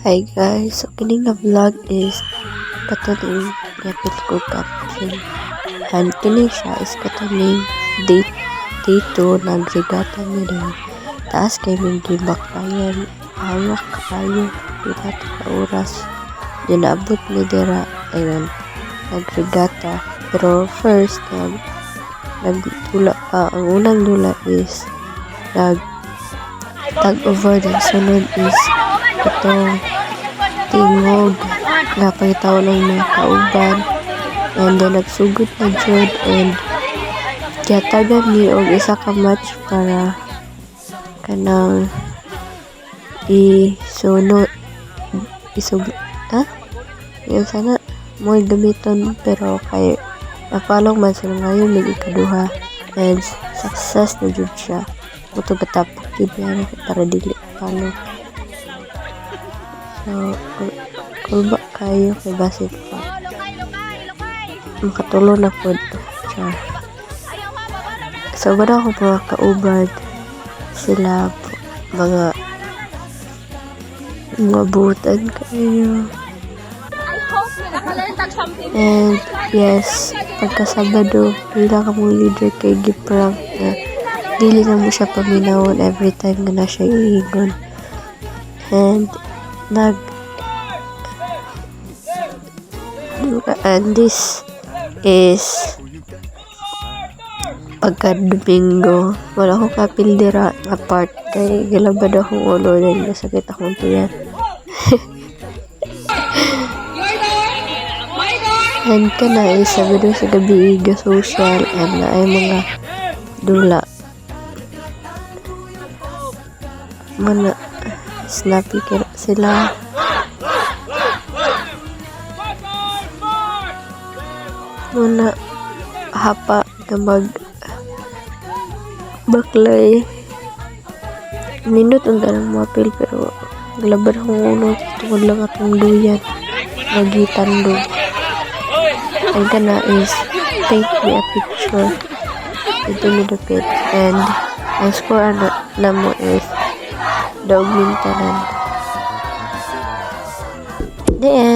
Hi guys, so kining nga vlog is katuning yapit ko caption. And kini siya is katuning day 2 nagregata mi rin. Taas kay ming gibakayan, hawak kayo, kita ka oras. Dinabot mi dira, ayun, nagregata. Pero first, nagdula pa. Ang unang dula is tag-over, din sunod is itong tingog nga pagitaw ng mga kauban, and then nagsugod na jud, and kiyatagan ni og isa ka match para kanang yun sana mo gamiton, pero kay napalong man sila ngayon may ikaduha, and success na jud siya. Muto batapok jud yan para dili palong. So, kulba kayo kay basit pa. Makatulo na po. Char. So, wala ko mga kaubad. Sila po, mga butan kayo. And, yes, pagka Sabado, wala ka mong leader kay Giprank na dili na mo siya paminawon every time na siya iingon. And this is pagka Domingo, wala ko kapildira nga part kay gilabad akong ulo din nasakit akong tiyan. And kana is Sabado sa gabi iga social, and na ay mga dula mana snappy sila. Muna hapa na baklay minut ang ganang mapil, pero laban akong ulo tungkol lang akong duyan nagitandog. Ang kana is take me a picture ito ni Dapit, and ang score na mo is daog mintanan. The end.